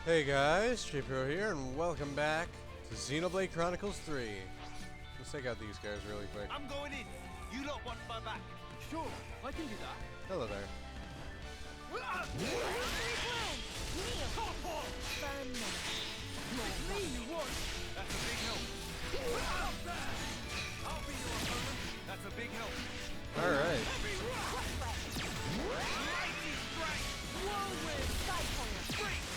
Hey guys, JPro here, and welcome back to Xenoblade Chronicles 3. Let's take out these guys really quick. I'm going in. You lot watch my back. Sure, I can do that. Hello there. That's a big help. I'll be your opponent. That's a big help. Alright. Mighty strike. Whirlwind cycle. Straight.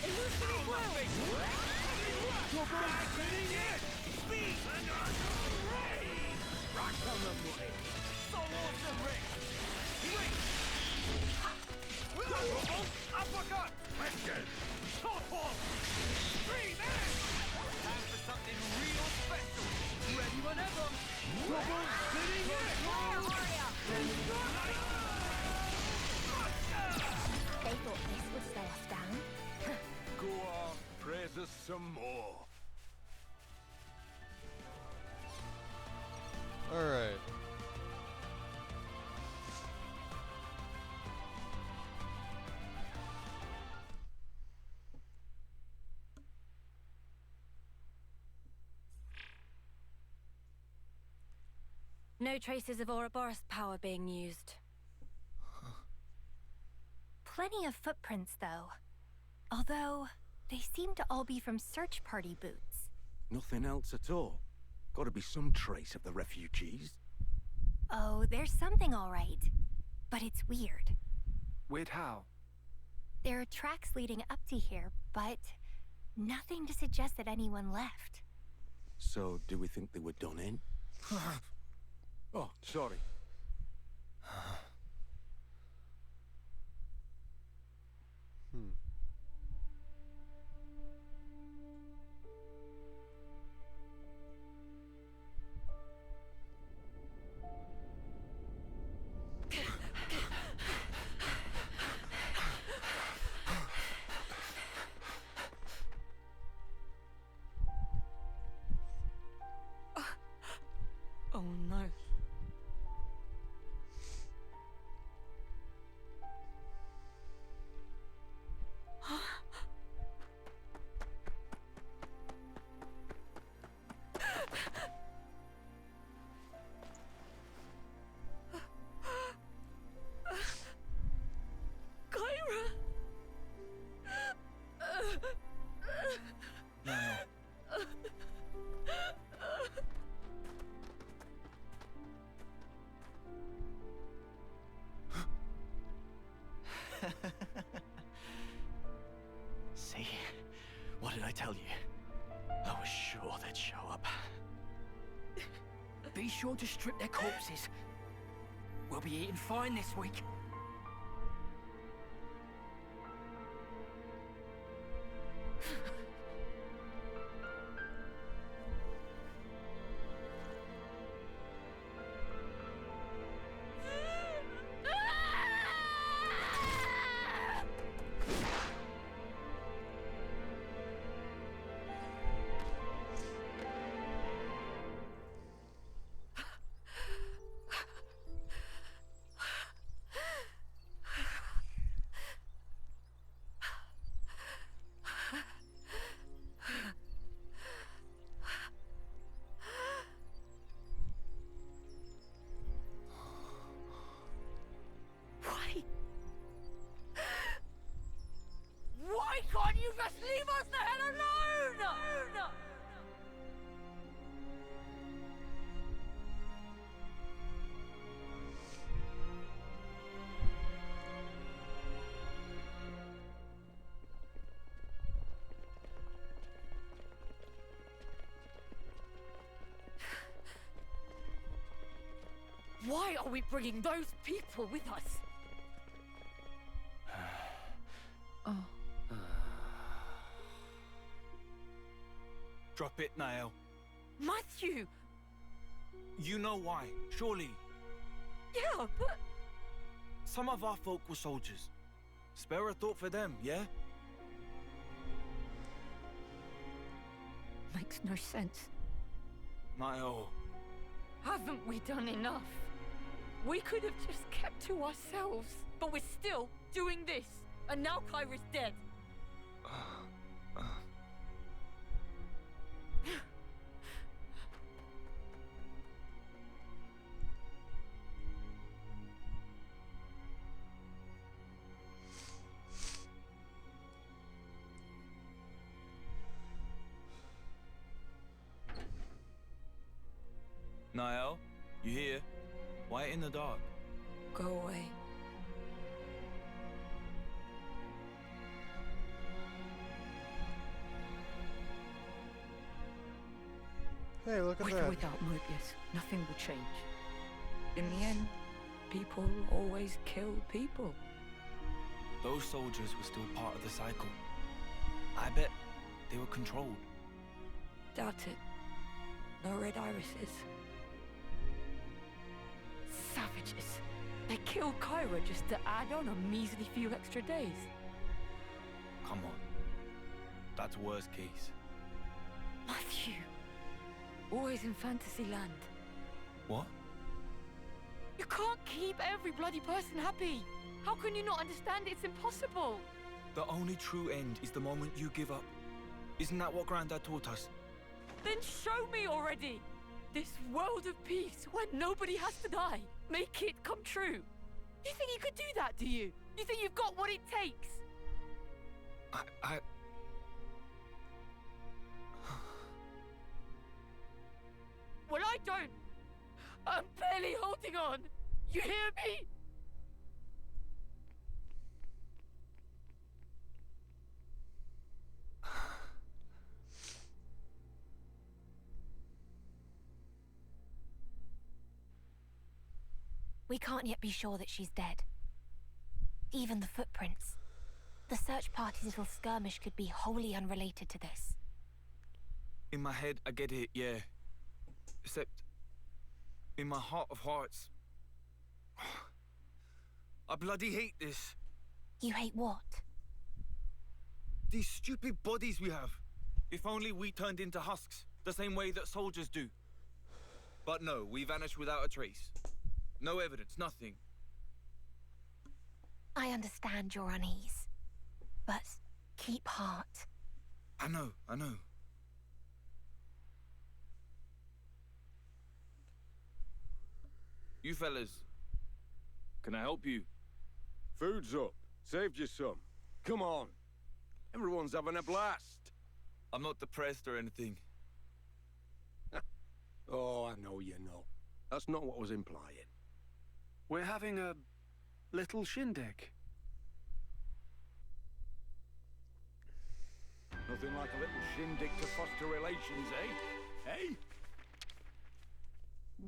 Illusory My blow. face. Getting it. Speed. Rock on the money. So awesome, Rick. Great. Uppercut. Question. Softball. Three man. Time for something real special. Ready whenever. Getting it. They thought this would slow us down. Go on, praise us some more. Alright. No traces of Ouroboros power being used. Plenty of footprints, though. Although, they seem to all be from search party boots. Nothing else at all? Gotta be some trace of the refugees. Oh, there's something all right. But it's weird. Weird how? There are tracks leading up to here, but nothing to suggest that anyone left. So, do we think they were done in? Oh, sorry. Oh no. Kyra! See? What did I tell you? I was sure they'd show up. Be sure to strip their corpses. We'll be eating fine this week. Why can't you just leave us the hell alone? Why are we bringing those people with us? Drop it, Niall. Matthew! You know why, surely. Yeah, but... Some of our folk were soldiers. Spare a thought for them, yeah? Makes no sense. Niall. Haven't we done enough? We could have just kept to ourselves, but we're still doing this. And now Kyra's dead. Niall, you here? Why in the dark? Go away. Hey, look at With or that. without Mobius, nothing will change. In the end, people always kill people. Those soldiers were still part of the cycle. I bet they were controlled. Doubt it. No red irises. Savages. They killed Kyra just to add on a measly few extra days. Come on. That's worst case. Matthew. Always in fantasy land. What? You can't keep every bloody person happy. How can you not understand it's impossible? The only true end is the moment you give up. Isn't that what Grandad taught us? Then show me already! This world of peace where nobody has to die. Make it come true. You think you could do that, do you? You think you've got what it takes? I... Well, I don't. I'm barely holding on. You hear me? We can't yet be sure that she's dead. Even the footprints. The search party's little skirmish could be wholly unrelated to this. In my head, I get it, yeah. Except, in my heart of hearts, I bloody hate this. You hate what? These stupid bodies we have. If only we turned into husks, the same way that soldiers do. But no, we vanished without a trace. No evidence, nothing. I understand your unease, but keep heart. I know. You fellas, can I help you? Food's up. Saved you some. Come on. Everyone's having a blast. I'm not depressed or anything. Oh, I know you know. That's not what I was implying. We're having a little shindig. Nothing like a little shindig to foster relations, eh? Hey?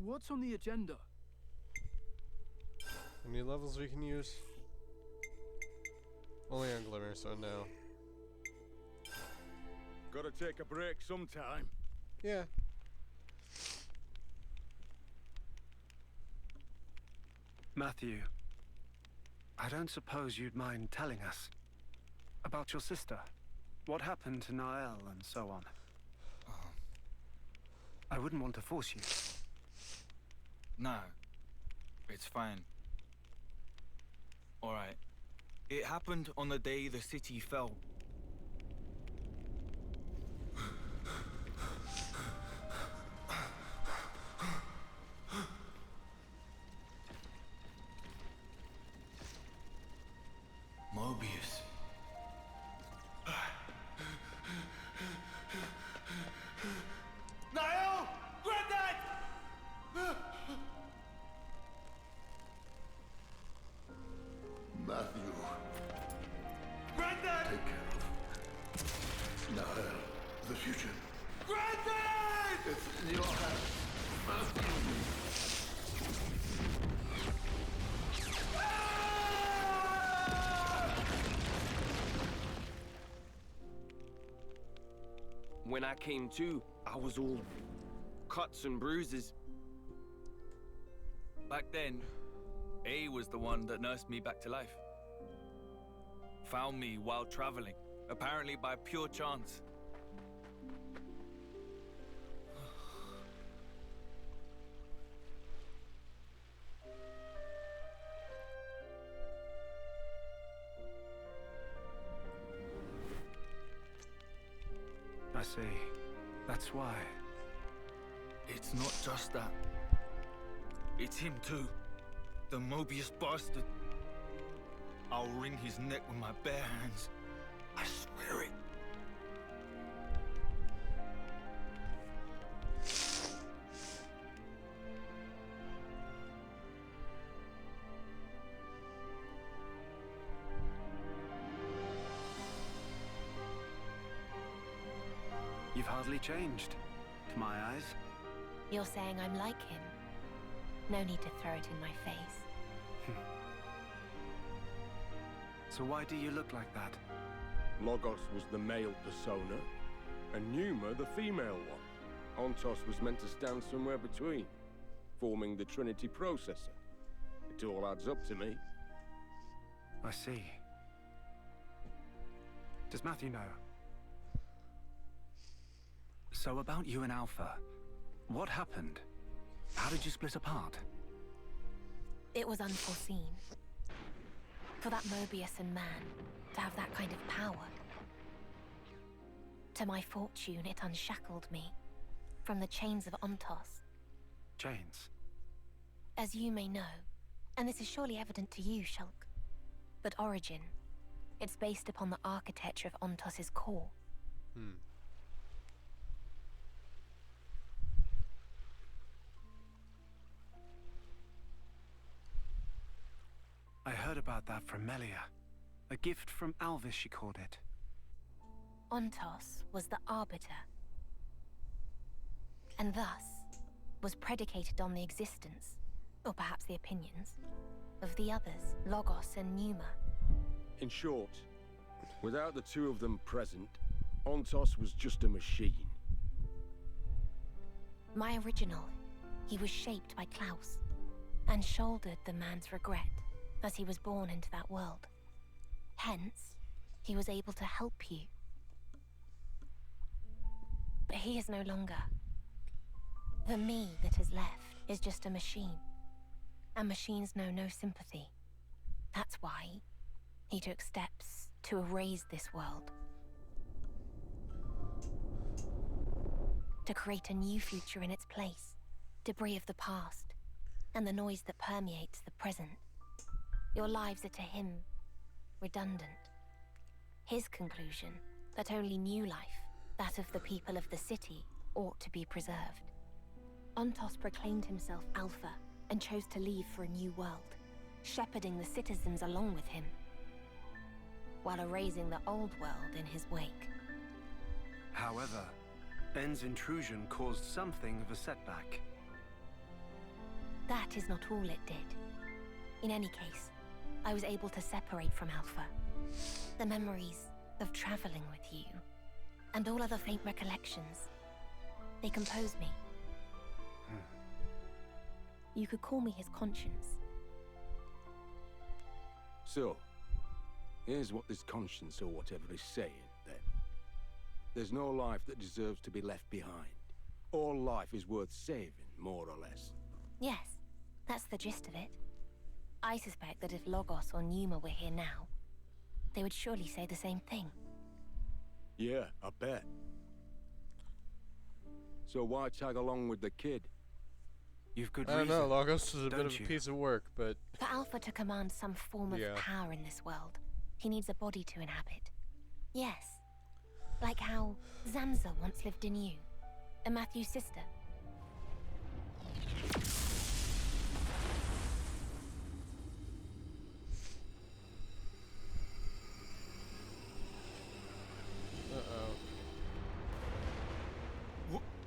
What's on the agenda? Any levels we can use? Only on Glimmer, so no. Gotta take a break sometime. Yeah. Matthew, I don't suppose you'd mind telling us about your sister. What happened to Niall and so on. I wouldn't want to force you. No, it's fine. All right. It happened on the day the city fell. Mobius. Niall! Granddad! Matthew, Granddad! take care of Niall, the future. Granddad! It's in your hands, Matthew. When I came to, I was all cuts and bruises. Back then, A was the one that nursed me back to life. Found me while traveling, apparently by pure chance. see. That's why. It's not just that. It's him too. The Mobius bastard. I'll wring his neck with my bare hands. I swear it. You've hardly changed, to my eyes. You're saying I'm like him. No need to throw it in my face. So why do you look like that? Logos was the male persona, and Numa the female one. Ontos was meant to stand somewhere between, forming the Trinity processor. It all adds up to me. I see. Does Matthew know? So about you and Alpha, what happened? How did you split apart? It was unforeseen. For that Mobius and man to have that kind of power. To my fortune, it unshackled me from the chains of Ontos. Chains? As you may know, and this is surely evident to you, Shulk, but Origin, it's based upon the architecture of Ontos's core. I heard about that from Melia. A gift from Alvis, she called it. Ontos was the Arbiter, and thus was predicated on the existence, or perhaps the opinions, of the others, Logos and Numa. In short, without the two of them present, Ontos was just a machine. My original, he was shaped by Klaus, and shouldered the man's regret as he was born into that world. Hence, he was able to help you. But he is no longer. The me that is left is just a machine. And machines know no sympathy. That's why he took steps to erase this world. To create a new future in its place. Debris of the past, and the noise that permeates the present. Your lives are to him redundant. His conclusion that only new life, that of the people of the city, ought to be preserved. Ontos proclaimed himself Alpha and chose to leave for a new world, shepherding the citizens along with him, while erasing the old world in his wake. However, N's intrusion caused something of a setback. That is not all it did. In any case, I was able to separate from Alpha. The memories of traveling with you, and all other faint recollections, they compose me. You could call me his conscience. So, here's what this conscience or whatever is saying, then. There's no life that deserves to be left behind. All life is worth saving, more or less. Yes, that's the gist of it. I suspect that if Logos or Numa were here now, they would surely say the same thing. Yeah, I bet. So why tag along with the kid? You've good I don't reason. know, Logos is a bit don't of a you? piece of work, but For Alpha to command some form of Yeah. power in this world, he needs a body to inhabit. Yes, like how Zamza once lived in you, and Matthew's sister.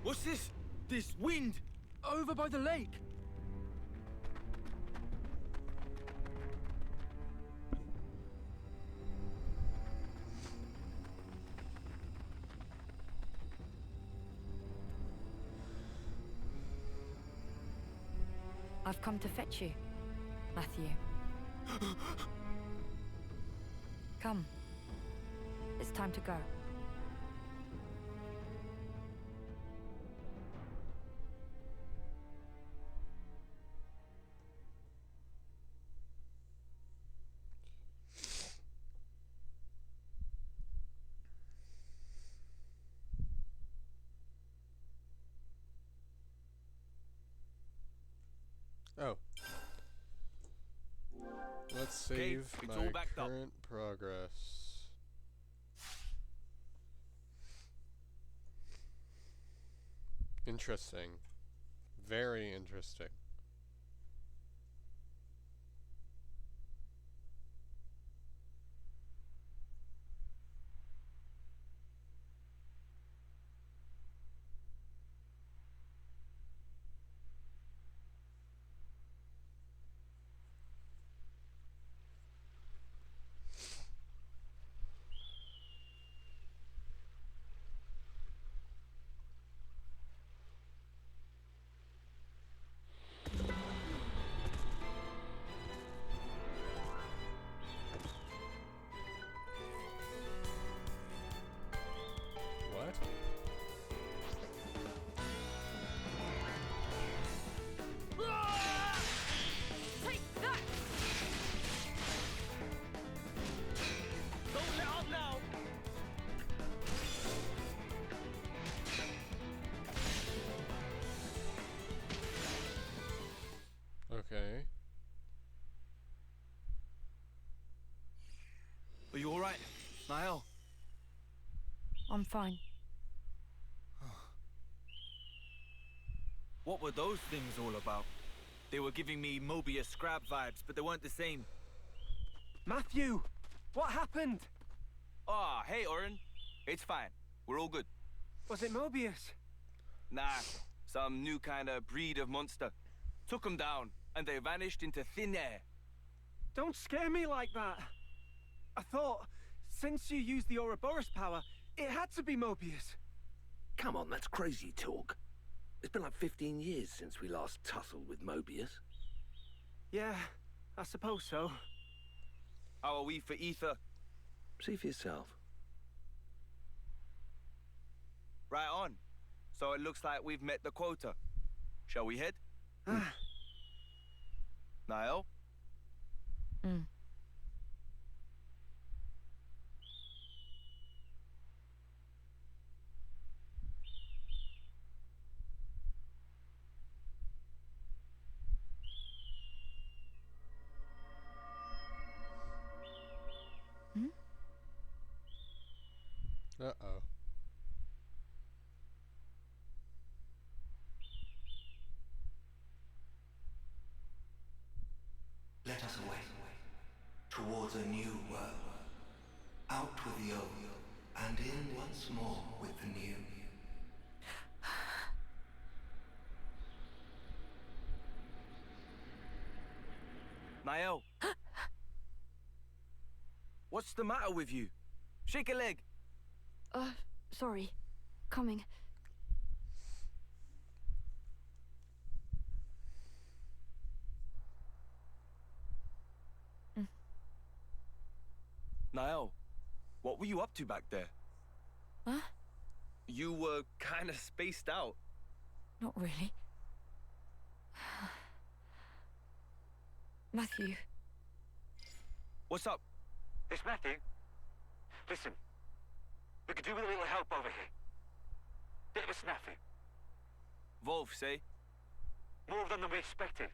What's this? This wind? Over by the lake. I've come to fetch you, Matthew. Come. It's time to go. Let's save it's my all backed up. current progress. Interesting. Very interesting. What? Take that! Don't let up now! Okay. Are you alright, Niall? I'm fine. What were those things all about? They were giving me Mobius Scrab vibes, but they weren't the same. Matthew! What happened? Ah, hey, Oren. It's fine. We're all good. Was it Mobius? Nah, some new kind of breed of monster. Took them down, and they vanished into thin air. Don't scare me like that. I thought, since you used the Ouroboros power, it had to be Mobius. Come on, that's crazy talk. It's been like 15 years since we last tussled with Mobius. Yeah, I suppose so. How are we for ether? See for yourself. Right on. So it looks like we've met the quota. Shall we head? Niall? Uh-oh. Let us away, towards a new world, out with the old, and in once more with the new. Niall? What's the matter with you? Shake a leg. Sorry. Coming. Niall, what were you up to back there? Huh? You were kinda spaced out. Not really. Matthew. What's up? It's Matthew. Listen, we could do with a little help over here. Bit of a snafu. Wolf, say? More of them than we expected.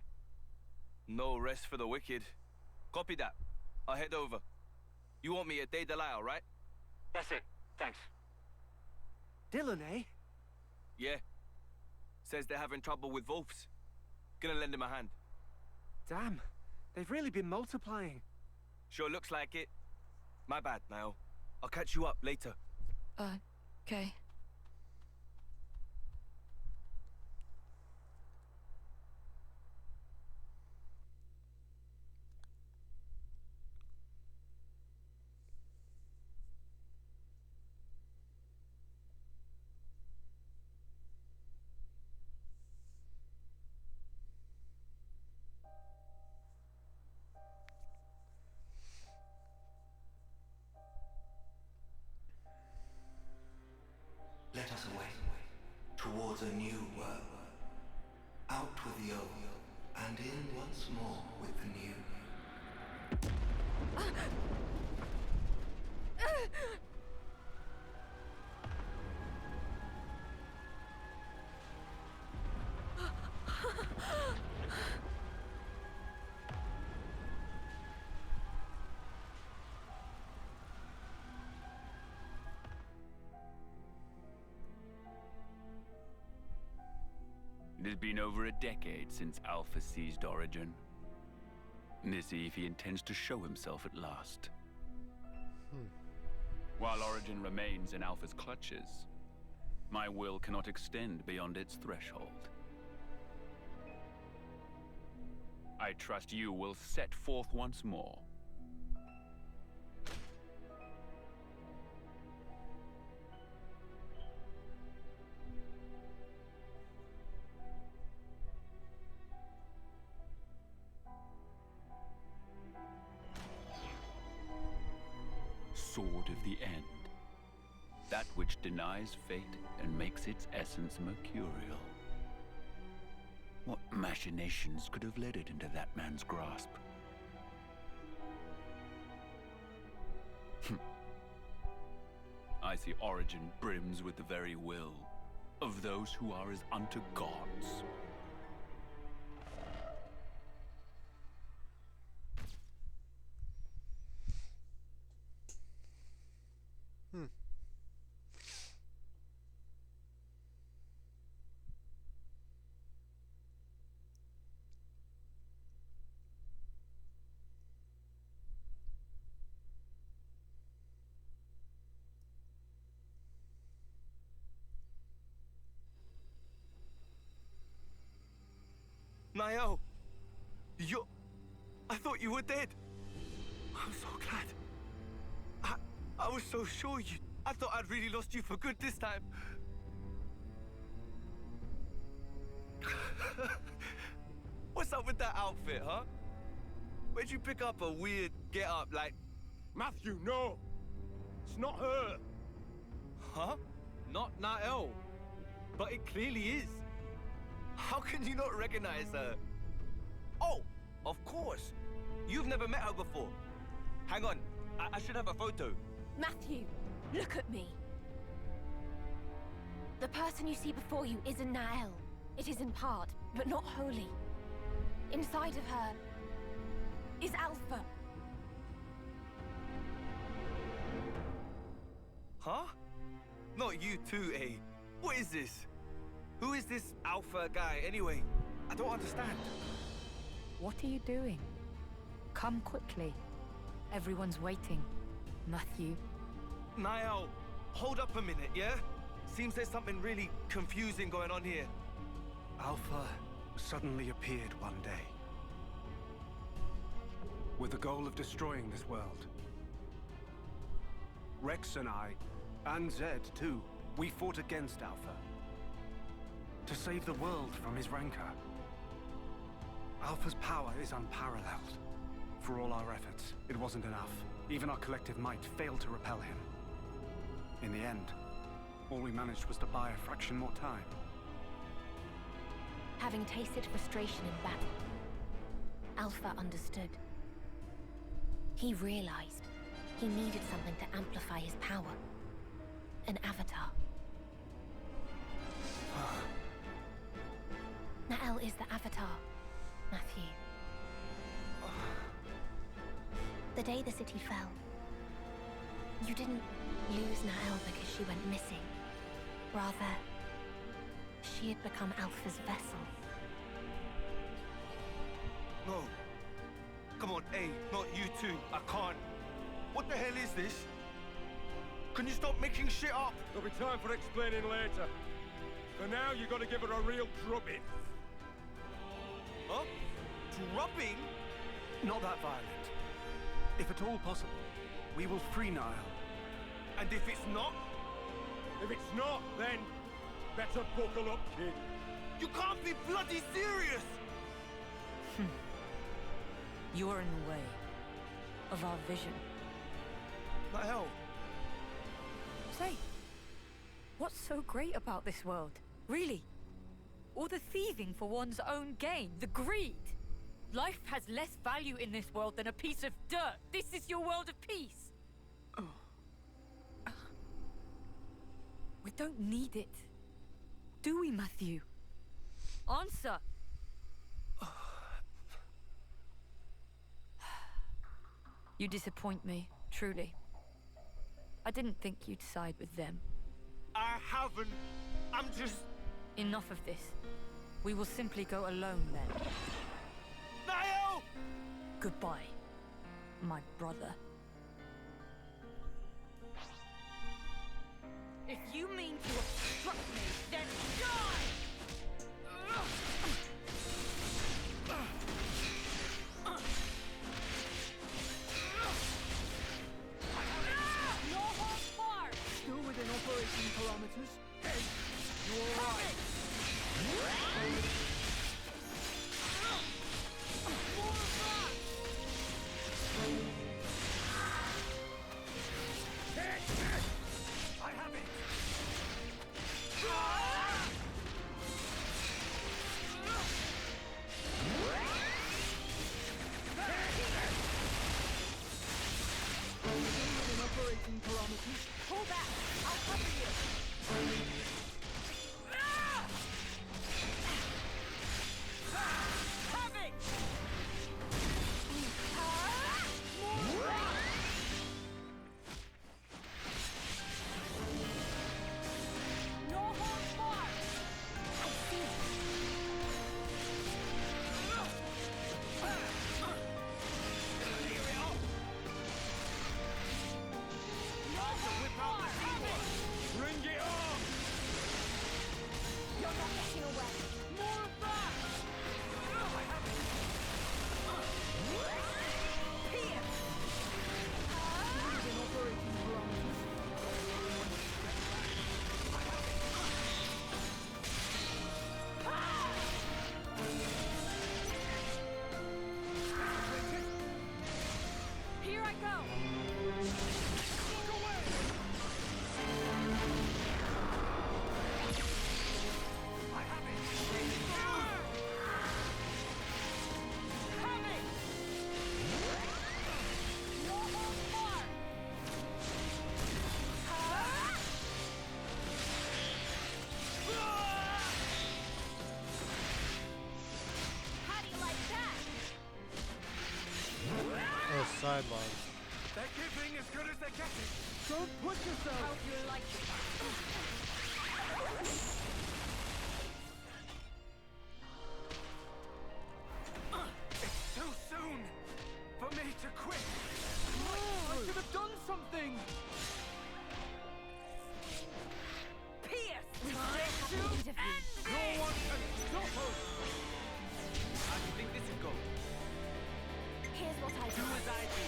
No rest for the wicked. Copy that. I'll head over. You want me at Day Delisle, right? That's it. Thanks. Dylan, eh? Yeah. Says they're having trouble with Wolves. Gonna lend him a hand. Damn, they've really been multiplying. Sure looks like it. My bad, Niall. I'll catch you up later. Okay. Let us away, towards a new world, out with the old, and in once more with the new. It has been over a decade since Alpha seized Origin. This eve he intends to show himself at last. While Origin remains in Alpha's clutches, my will cannot extend beyond its threshold. I trust you will set forth once more. Sword of the End. That which denies fate and makes its essence mercurial. What machinations could have led it into that man's grasp? I see Origin brims with the very will of those who are as unto gods. Niall! I thought you were dead. I'm so glad. I was so sure you... I thought I'd really lost you for good this time. What's up with that outfit, huh? Where'd you pick up a weird get-up like... Matthew, no! It's not her! Huh? Not Niall. But it clearly is. How can you not recognize her? Oh, of course. You've never met her before. Hang on, I should have a photo. Matthew, look at me. The person you see before you isn't Nael. It is in part, but not wholly. Inside of her is Alpha. Huh? Not you too, eh? What is this? Who is this Alpha guy, anyway? I don't understand. What are you doing? Come quickly. Everyone's waiting. Matthew. Niall, hold up a minute, yeah? Seems there's something really confusing going on here. Alpha suddenly appeared one day, with the goal of destroying this world. Rex and I, and Zed too, we fought against Alpha, to save the world from his rancor. Alpha's power is unparalleled. For all our efforts, it wasn't enough. Even our collective might failed to repel him. In the end, all we managed was to buy a fraction more time. Having tasted frustration in battle, Alpha understood. He realized he needed something to amplify his power. An avatar. Nael is the avatar, Matthew. The day the city fell, you didn't lose Nael because she went missing. Rather, she had become Alpha's vessel. No. Come on, hey, not you two. I can't. What the hell is this? Can you stop making shit up? There'll be time for explaining later. For now, you gotta give her a real drubbing. Huh? Drubbing? Not that violent. If at all possible, we will free Niall. And if it's not? If it's not, then better buckle up, kid. You can't be bloody serious! You are in the way of our vision. Niall. Say, what's so great about this world? Really? All the thieving for one's own gain, the greed. Life has less value in this world than a piece of dirt. This is your world of peace. We don't need it. Do we, Matthew? Answer! You disappoint me, truly. I didn't think you'd side with them. I haven't. I'm just... Enough of this. We will simply go alone then. Niall! Goodbye, my brother. If you mean to obstruct me, then die! No holds barred! Still within operating parameters. Hey, you alright? I have it! Within operating parameters. Pull back! I'll cover you! Have it! No holds barred! I see it. No holds barred! Have it! Bring it on! You're not getting away. More of that! I have it. Pierce! Within operating parameters. Here I go! I have it! Have it! No holds barred! How do you like that? Oh, sidelines. They're giving as good as they're getting. Don't push yourself! How do you like it? It's too soon for me to quit. I should have done something! Pierce! End of you. No one can stop us! How do you think this would go? Here's what I Do do. as I do.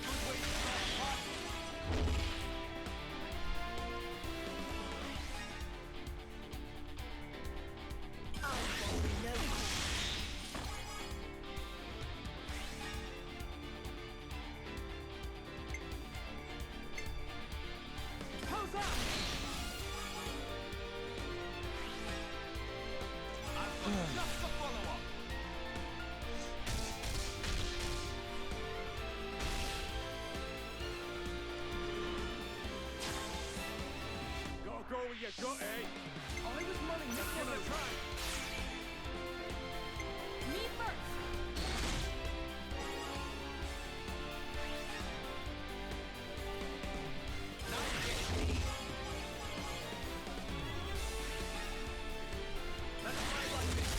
Good way to start a party. How's that? I've got just the follow-up. Gotta go with your gut, eh? I was running this one over. Me first! Let's ride like this.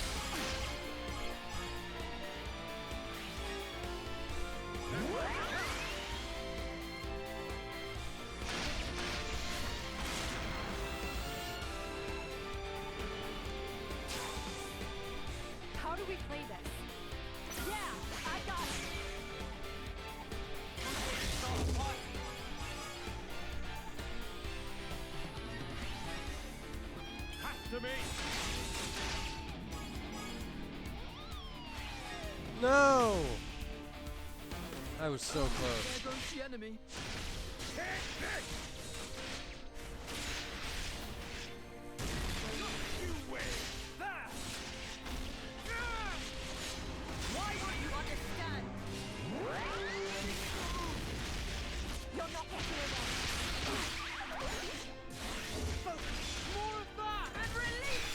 How do we play this? Yeah, I got it! Good way to start a party. Has to be. No! I was so close. There goes the enemy. You win. Why won't you understand? You're not getting away. More of that! And release!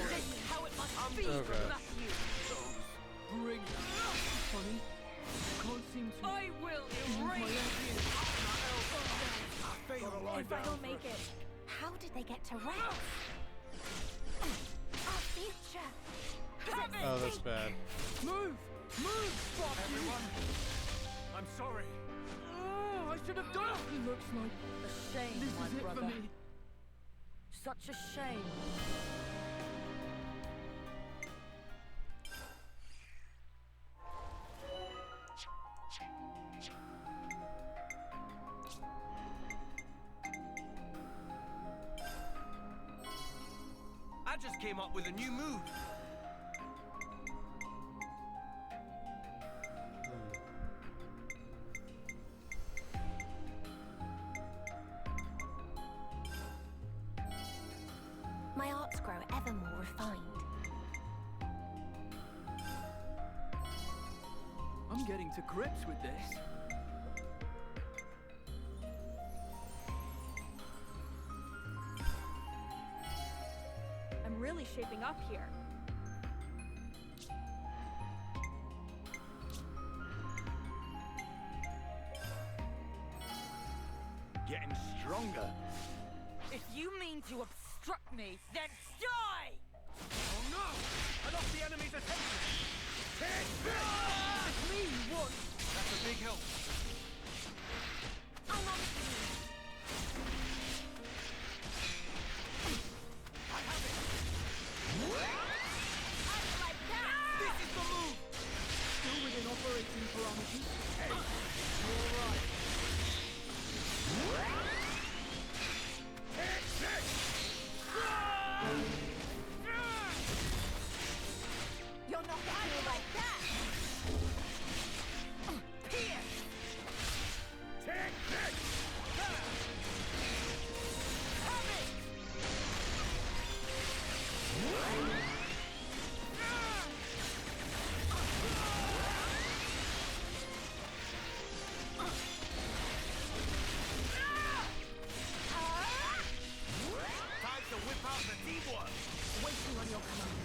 This is how it must feel Oh, for God. Matthew. Bring it. Funny. if I don't make it. How did they get to Rex? Our future! Oh, that's bad. Move! Move, fuck everyone! I'm sorry. Oh, I should have done it! Looks like a shame, This my is it brother. for me. Such a shame. I just came up with a new move. My arts grow ever more refined. I'm getting to grips with this. I'm really shaping up here. Getting stronger. If you mean to obstruct me, then die! Oh no! I lost the enemy's attention! Take this! It's me you want! That's a big help. I'm on to you. I have it! I'd like that! This is the move! Still within operating parameters. Hey! You're right. Take this! You're not getting like that! Pierce! Take this! Have it! Time to whip out the teamwork. Waiting on your command.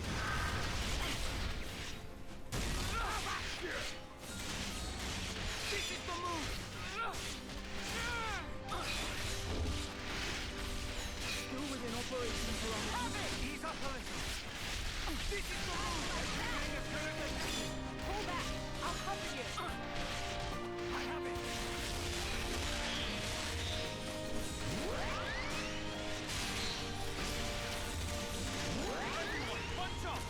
This is the move. Still within operating parameters. Ease up a little. This is the move. Pull back! I'll cover you! I have it. Everyone, punch up.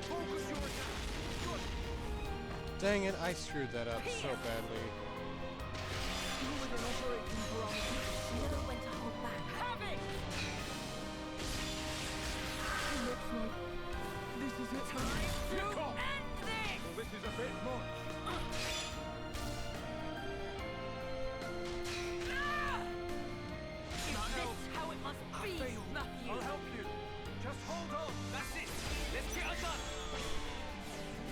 Focus your attack. Good. Dang it, I screwed that up so badly. Still within operating parameters. Know when to hold back. Have it! It looks like this is it. To end this! Well, this is a bit much. Is this how it must be, Matthew? I'll help you. Just hold on. That's it. Let's get us up.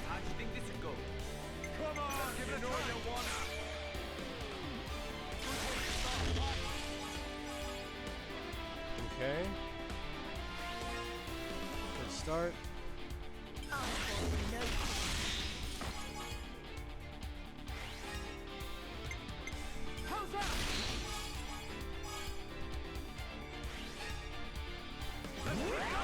How do you think this would go? Come on, give it a try. You want. Okay. Good start. How's that? Let's keep going.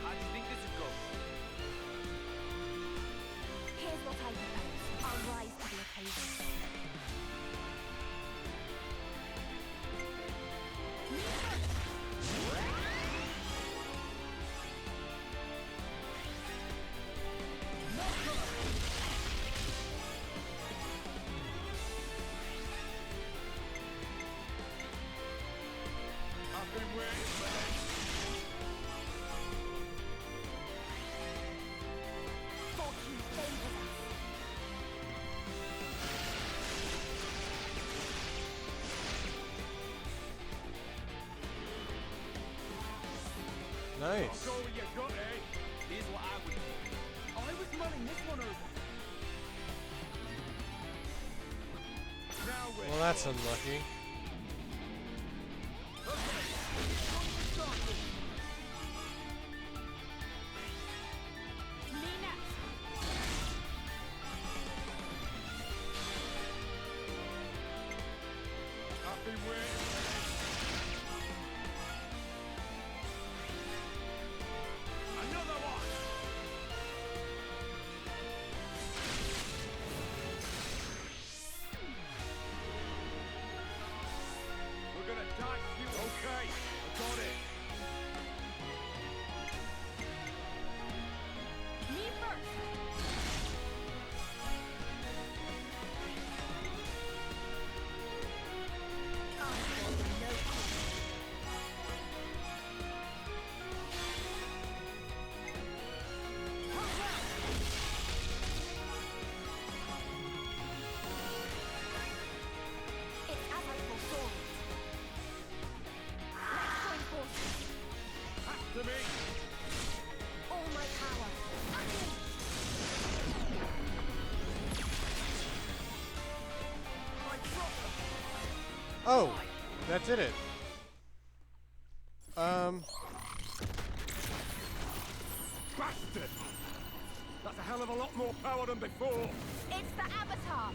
How do you think this would go? Here's what I propose. I'll rise to the occasion. I've been waiting for this. Fortune favors us. Nice. Go where you got, eh? Here's what I would do. I was mulling this one over. Now we're Well, that's unlucky. Oh, that did it. Bastard! That's a hell of a lot more power than before. It's the Avatar.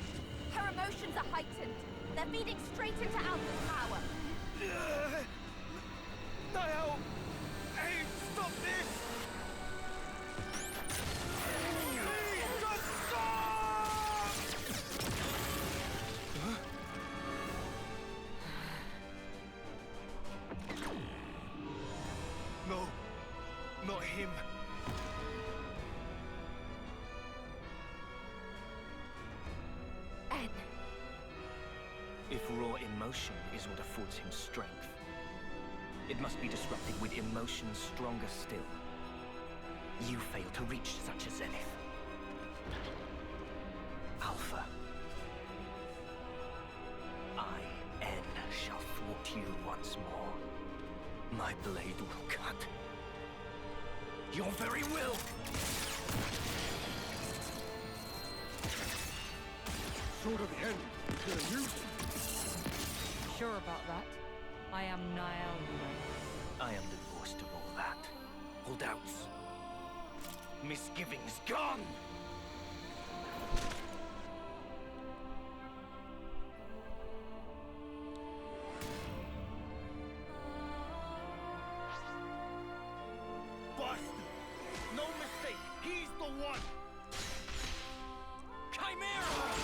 Her emotions are heightened. They're feeding straight into Alpha's power. Niall! Hey, stop this! Please, just stop! No, not him. N. If raw emotion is what affords him strength, it must be disrupted with emotions stronger still. You fail to reach such a zenith. Alpha. I, N, shall thwart you once more. My blade will cut your very will! Sword of the end. You're gonna use it. Sure about that? I am Niall. I am divorced of all that. All doubts. Misgivings gone! Bastard! No mistake, he's the one! Chimera!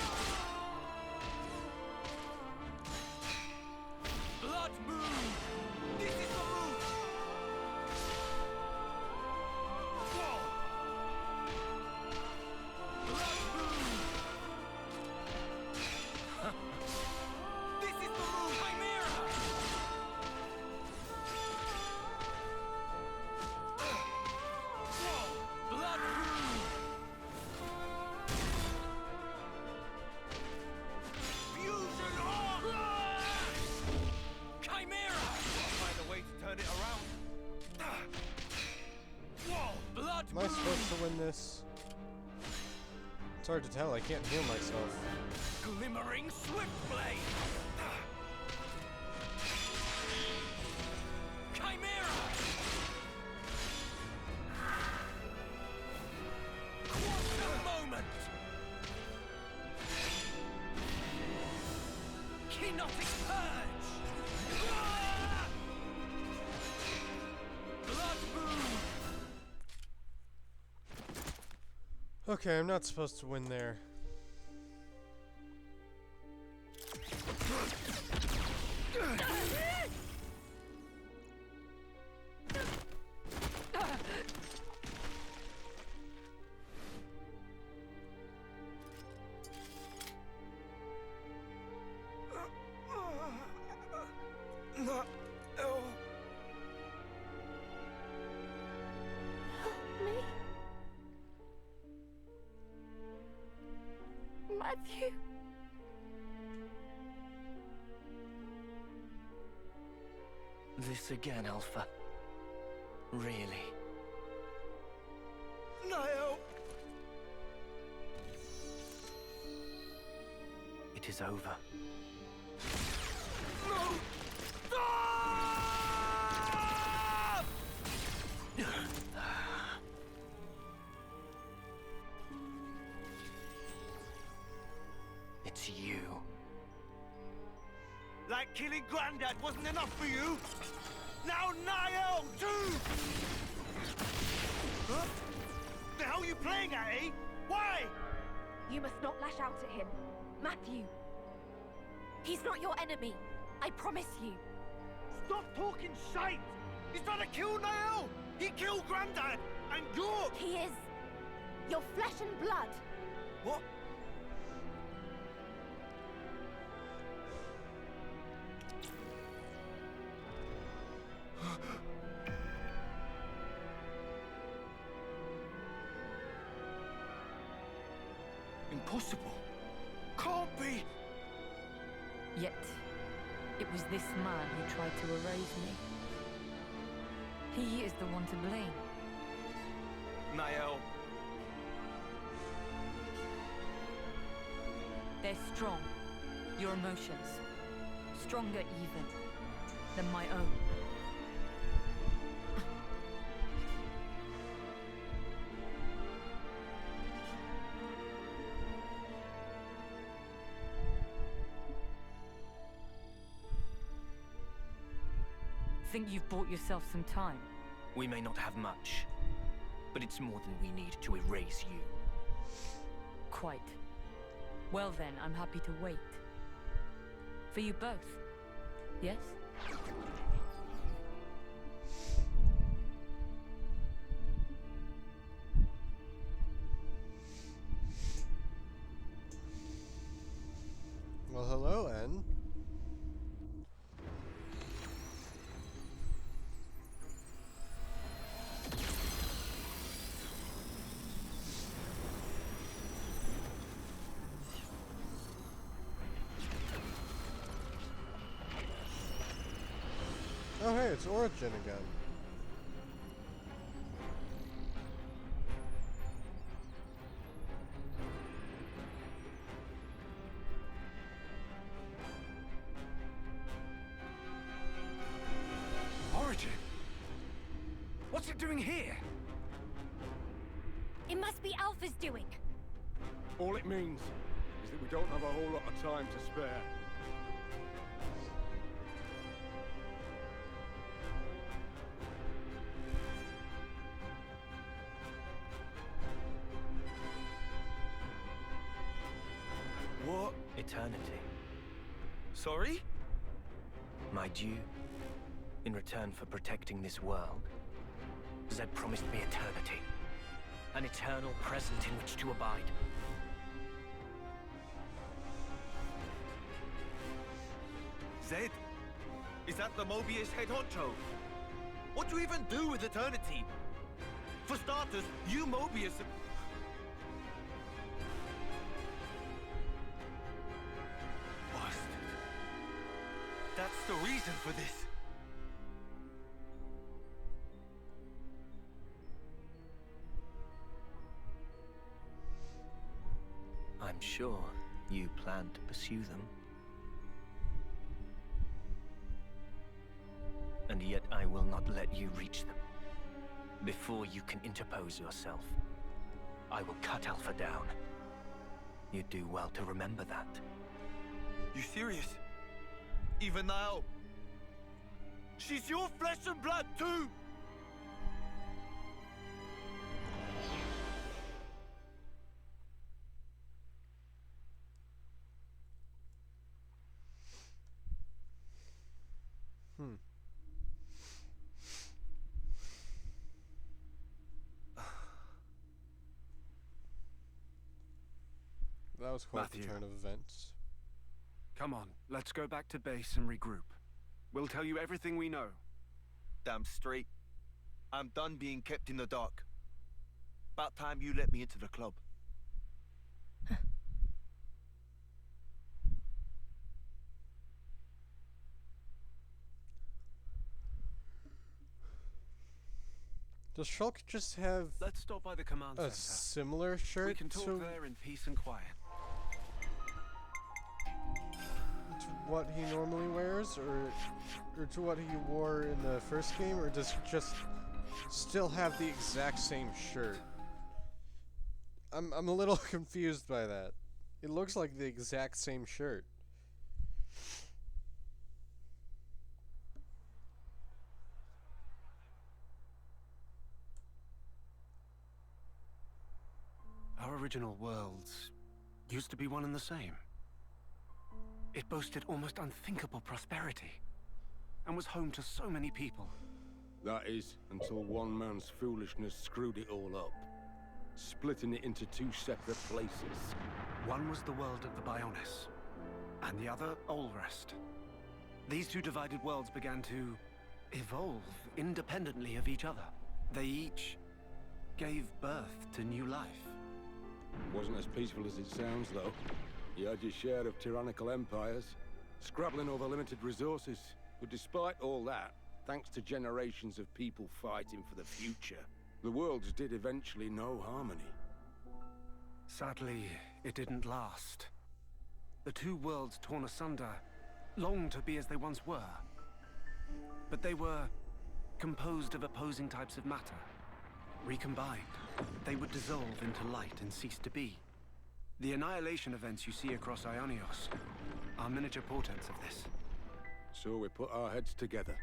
Blood moon! This is the move! Whoa! Blood moon! This is the move! Chimera! Whoa! Blood moon! Fusion on! Chimera! I'll find a way to turn it around. Whoa! Blood Am I supposed to win this? It's hard to tell. I can't heal myself. Glimmering Swiftblade! Chimera! Quantum moment! Kenotic Purge! Ah! Blood moon! Okay, I'm not supposed to win there. No. Oh. Me? Matthew? This again, Alpha. Really? Niall! It is over. No! Stop! It's you. Like killing Grandad wasn't enough for you? Now Niall, too! Huh? The hell are you playing at, eh? Why? You must not lash out at him. Matthew. He's not your enemy. I promise you. Stop talking shite! He's trying to kill Niall! He killed Grandad! And you're... He is your flesh and blood. What? Impossible. Can't be. Yet, it was this man who tried to erase me. He is the one to blame. Niall. They're strong. Your emotions. Stronger even than my own. Think you've bought yourself some time? We may not have much, but it's more than we need to erase you. Quite. Well then, I'm happy to wait. For you both, yes? Well, hello, N. Oh hey, it's Origin again. Origin? What's it doing here? It must be Alpha's doing. All it means is that we don't have a whole lot of time to spare. What? Eternity. Sorry? My due? In return for protecting this world, Zed promised me eternity. An eternal present in which to abide. Zed? Is that the Mobius head honcho? What do you even do with eternity? For starters, you Mobius... Bastard. That's the reason for this. I'm sure you plan to pursue them. And yet I will not let you reach them. Before you can interpose yourself, I will cut Alpha down. You do well to remember that. You serious? Even now? She's your flesh and blood too! That was quite the Matthew. turn of events. Come on, let's go back to base and regroup. We'll tell you everything we know. Damn straight. I'm done being kept in the dark. About time you let me into the club. Does Shulk just have Let's stop by the command a center. similar shirt We can talk to there in peace and quiet. what he normally wears, or to what he wore in the first game, or does he just still have the exact same shirt? I'm a little confused by that. It looks like the exact same shirt. Our original worlds used to be one and the same. It boasted almost unthinkable prosperity, and was home to so many people. That is, until one man's foolishness screwed it all up, splitting it into two separate places. One was the world of the Bionis, and the other, Olrest. These two divided worlds began to evolve independently of each other. They each gave birth to new life. Wasn't as peaceful as it sounds, though. You had your share of tyrannical empires, scrabbling over limited resources. But despite all that, thanks to generations of people fighting for the future, the worlds did eventually know harmony. Sadly, it didn't last. The two worlds torn asunder long to be as they once were. But they were composed of opposing types of matter. Recombined, they would dissolve into light and cease to be. The annihilation events you see across Ionios are miniature portents of this. So we put our heads together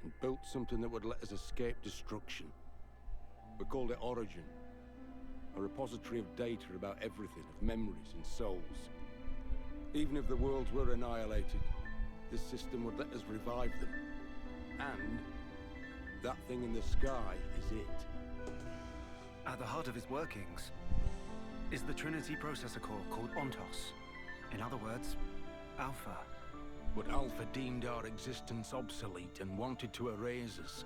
and built something that would let us escape destruction. We called it Origin. A repository of data about everything, of memories and souls. Even if the worlds were annihilated, this system would let us revive them. And that thing in the sky is it. At the heart of its workings is the Trinity processor core called Ontos. In other words, Alpha. But Alpha deemed our existence obsolete and wanted to erase us.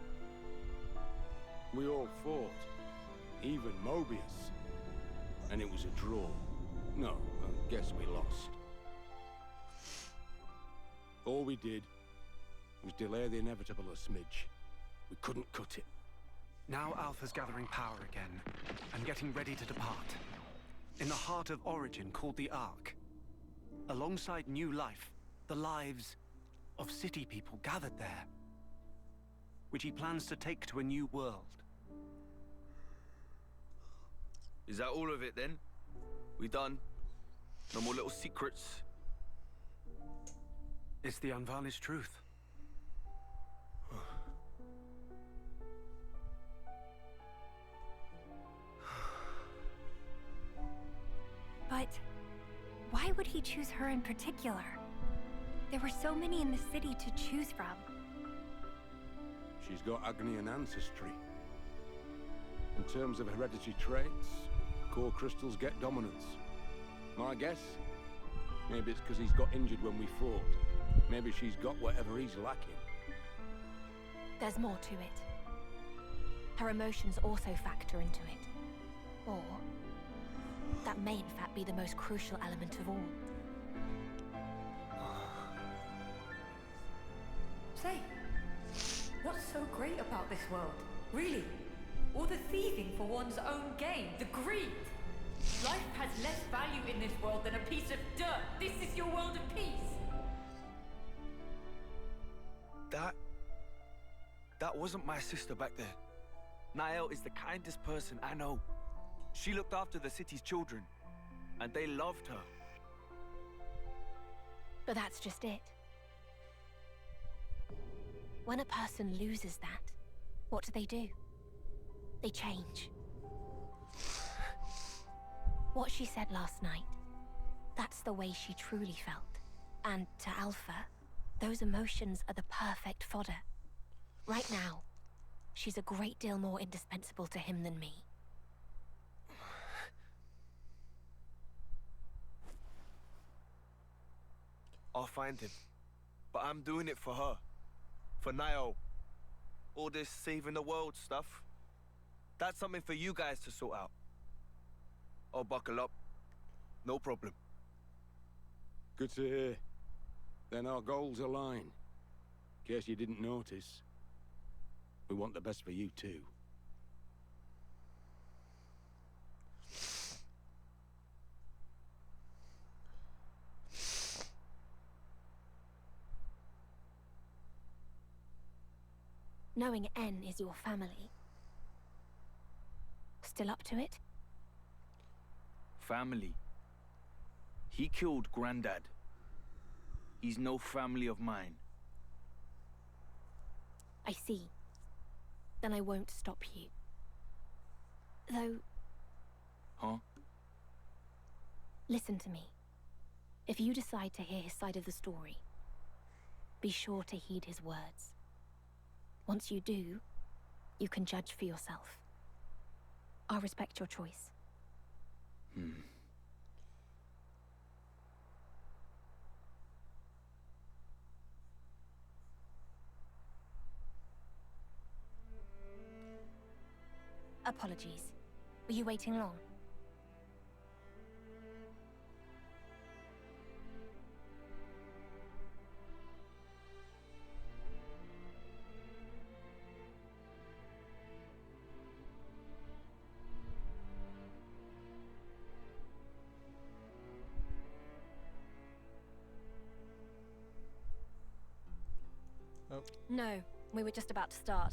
We all fought, even Mobius. And it was a draw. No, I guess we lost. All we did was delay the inevitable a smidge. We couldn't cut it. Now Alpha's gathering power again, and getting ready to depart. In the heart of Origin called the Ark. Alongside new life, the lives of city people gathered there, which he plans to take to a new world. Is that all of it then? We done? No more little secrets? It's the unvarnished truth. But why would he choose her in particular? There were so many in the city to choose from. She's got Agnian ancestry. In terms of hereditary traits, core crystals get dominance. My guess? Maybe it's because he's got injured when we fought. Maybe she's got whatever he's lacking. There's more to it. Her emotions also factor into it. Or that may in fact be the most crucial element of all. Say, what's so great about this world? Really? All the thieving for one's own gain, the greed. Life has less value in this world than a piece of dirt. This is your world of peace. That wasn't my sister back there. Niall is the kindest person I know. She looked after the city's children, and they loved her. But that's just it. When a person loses that, what do? They change. What she said last night, that's the way she truly felt. And to Alpha, those emotions are the perfect fodder. Right now, she's a great deal more indispensable to him than me. I'll find him. But I'm doing it for her. For Niall. All this saving the world stuff, that's something for you guys to sort out. I'll buckle up. No problem. Good to hear. Then our goals align. In case you didn't notice, we want the best for you too. Knowing N is your family. Still up to it? Family. He killed Grandad. He's no family of mine. I see. Then I won't stop you. Though... Huh? Listen to me. If you decide to hear his side of the story, be sure to heed his words. Once you do, you can judge for yourself. I'll respect your choice. Apologies. Were you waiting long? up? No, we were just about to start.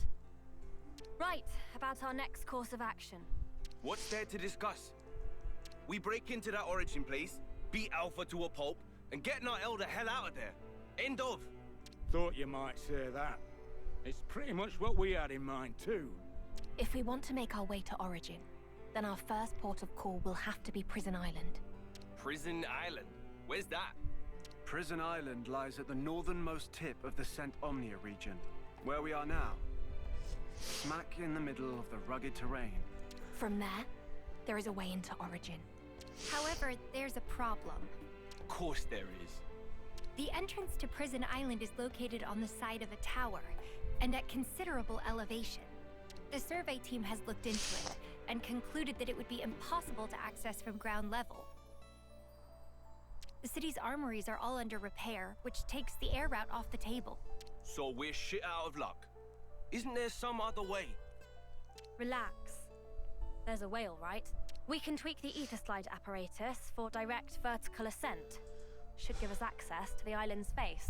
Right, about our next course of action. What's there to discuss? We break into that origin place, beat Alpha to a pulp, and get Nael the hell out of there. End of. Thought you might say that. It's pretty much what we had in mind too. If we want to make our way to Origin, then our first port of call will have to be Prison Island. Prison Island? Where's that? Prison Island lies at the northernmost tip of the Cent Omnia region, where we are now. Smack in the middle of the rugged terrain. From there is a way into Origin. However, there's a problem. Of course there is. The entrance to Prison Island is located on the side of a tower, and at considerable elevation. The survey team has looked into it, and concluded that it would be impossible to access from ground level. The city's armories are all under repair, which takes the air route off the table. So we're shit out of luck. Isn't there some other way? Relax. There's a way, all right. We can tweak the ether slide apparatus for direct vertical ascent. Should give us access to the island's face.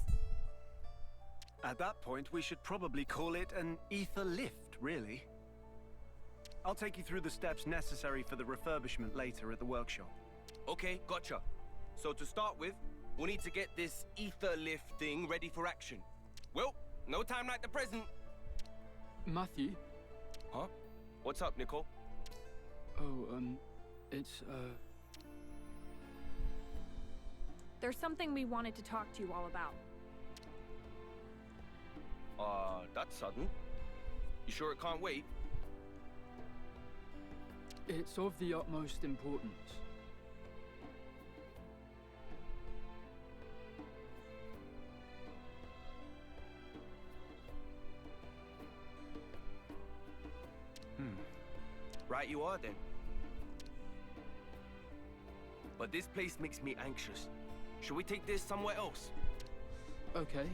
At that point, we should probably call it an ether lift, really. I'll take you through the steps necessary for the refurbishment later at the workshop. Okay, gotcha. So to start with, we'll need to get this ether lift thing ready for action. Well, no time like the present. Matthew? Huh? What's up, Nicole? Oh, it's, There's something we wanted to talk to you all about. That's sudden. You sure it can't wait? It's of the utmost importance. Right you are then. But this place makes me anxious. Should we take this somewhere else? Okay.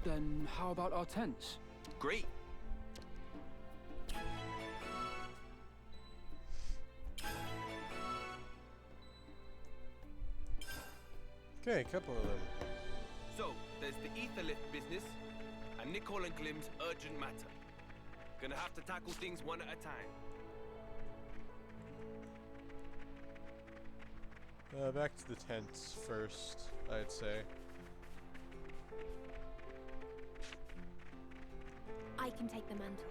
Then how about our tents? Great. Okay, a couple of them. So, there's the ether lift business, and Nicole and Glim's urgent matter. Gonna have to tackle things one at a time. Back to the tents first, I'd say. I can take the mantle.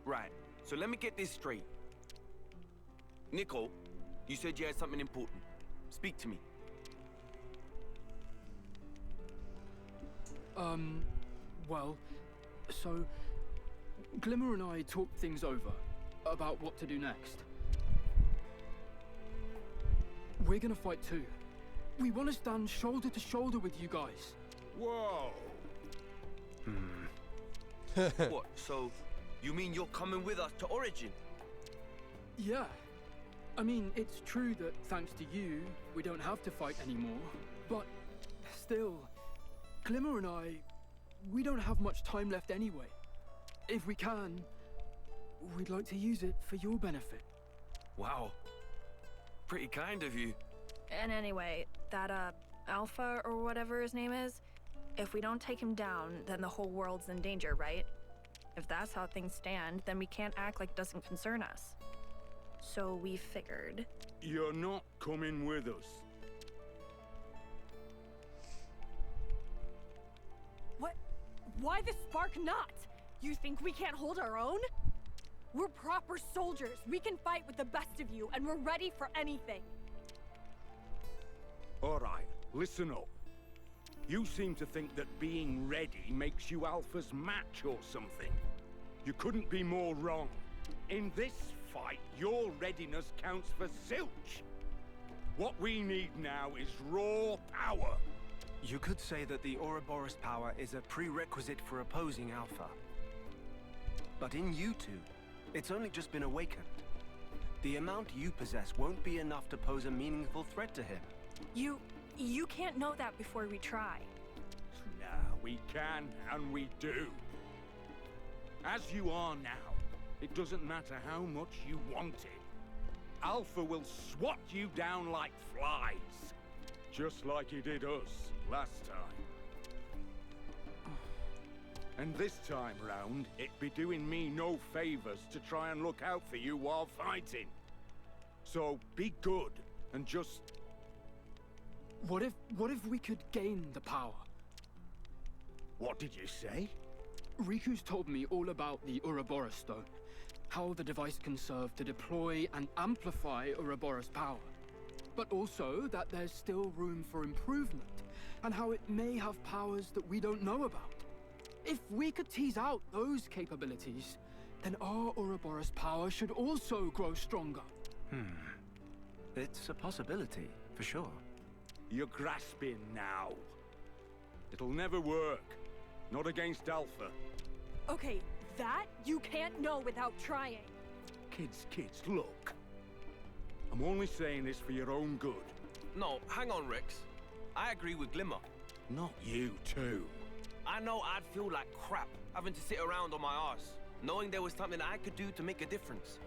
Right, so let me get this straight. Nicole, you said you had something important. Speak to me. Well, so Glimmer and I talked things over about what to do next. We're gonna fight too. We want to stand shoulder to shoulder with you guys. Whoa! What, so you mean you're coming with us to Origin? Yeah. I mean, it's true that thanks to you, we don't have to fight anymore. But still, Glimmer and I, we don't have much time left anyway. If we can, we'd like to use it for your benefit. Wow. Pretty kind of you. And anyway, that, Alpha or whatever his name is, if we don't take him down, then the whole world's in danger, right? If that's how things stand, then we can't act like it doesn't concern us. So we figured... You're not coming with us. What? Why the spark not? You think we can't hold our own? We're proper soldiers. We can fight with the best of you, and we're ready for anything. All right, listen up. You seem to think that being ready makes you Alpha's match or something. You couldn't be more wrong. In this fight, your readiness counts for zilch. What we need now is raw power. You could say that the Ouroboros power is a prerequisite for opposing Alpha. But in you two, it's only just been awakened. The amount you possess won't be enough to pose a meaningful threat to him. You can't know that before we try. Nah, we can, and we do. As you are now, it doesn't matter how much you want it. Alpha will swat you down like flies. Just like he did us last time. And this time round, it'd be doing me no favors to try and look out for you while fighting. So be good and just... What if we could gain the power? What did you say? Riku's told me all about the Ouroboros Stone. How the device can serve to deploy and amplify Ouroboros power. But also that there's still room for improvement, and how it may have powers that we don't know about. If we could tease out those capabilities, then our Ouroboros power should also grow stronger. It's a possibility, for sure. You're grasping now. It'll never work. Not against Alpha. Okay, that you can't know without trying. Kids, look. I'm only saying this for your own good. No, hang on, Rex. I agree with Glimmer. Not you, too. I know I'd feel like crap having to sit around on my arse, knowing there was something I could do to make a difference.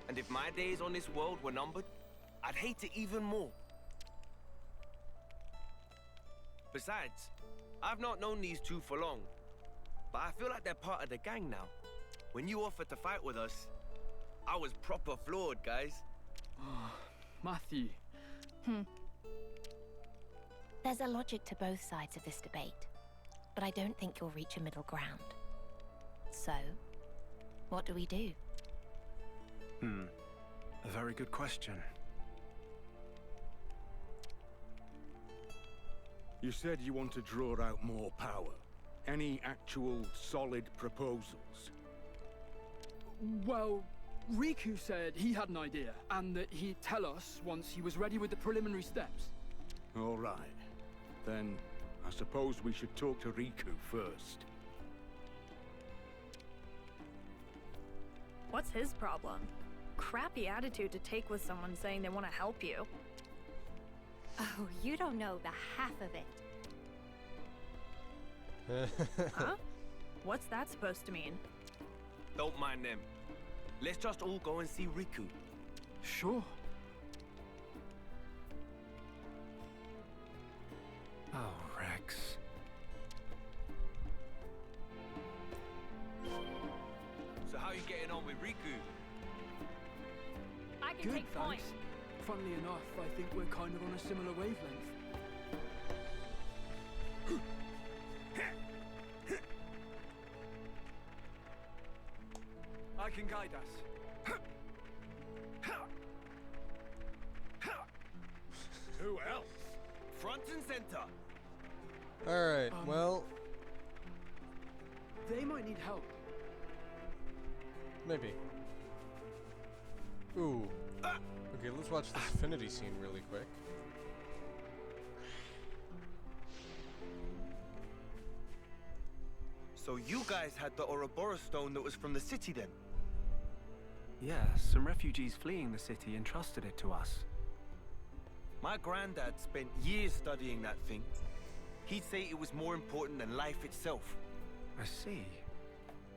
And if my days on this world were numbered, I'd hate it even more. Besides, I've not known these two for long, but I feel like they're part of the gang now. When you offered to fight with us, I was proper floored, guys. Matthew. There's a logic to both sides of this debate, but I don't think you'll reach a middle ground. So, what do we do? A very good question. You said you want to draw out more power. Any actual solid proposals? Well, Riku said he had an idea, and that he'd tell us once he was ready with the preliminary steps. All right. Then, I suppose we should talk to Riku first. What's his problem? Crappy attitude to take with someone saying they want to help you. Oh, you don't know the half of it. Huh? What's that supposed to mean? Don't mind them. Let's just all go and see Riku. Sure. Oh, Rex. So how you getting on with Riku? I can Good, take point. thanks. Funnily enough, I think we're kind of on a similar wavelength. I can guide us. Who else? Front and center. Alright, well, They might need help. maybe. Ooh. Okay, let's watch this affinity scene really quick. So you guys had the Ouroboros stone that was from the city then? Yeah, some refugees fleeing the city entrusted it to us. My granddad spent years studying that thing. He'd say it was more important than life itself. I see.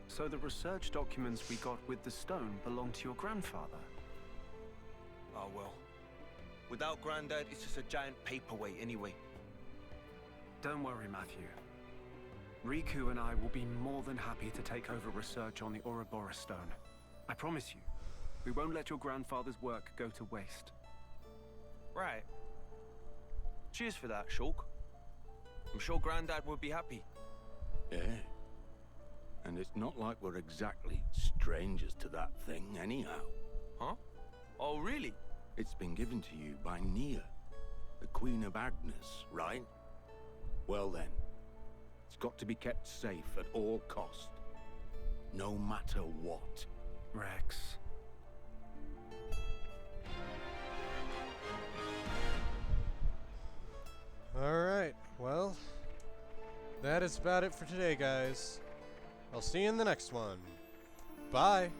So the research documents we got with the stone belong to your grandfather? Oh well. Without Granddad, it's just a giant paperweight anyway. Don't worry, Matthew. Riku and I will be more than happy to take over research on the Ouroboros stone. I promise you, we won't let your grandfather's work go to waste. Right. Cheers for that, Shulk. I'm sure Granddad would be happy. Yeah. And it's not like we're exactly strangers to that thing anyhow. Huh? Oh, really? It's been given to you by Nia, the Queen of Agnes, right? Well then, it's got to be kept safe at all cost. No matter what. Rex. Alright, well, that is about it for today, guys. I'll see you in the next one. Bye!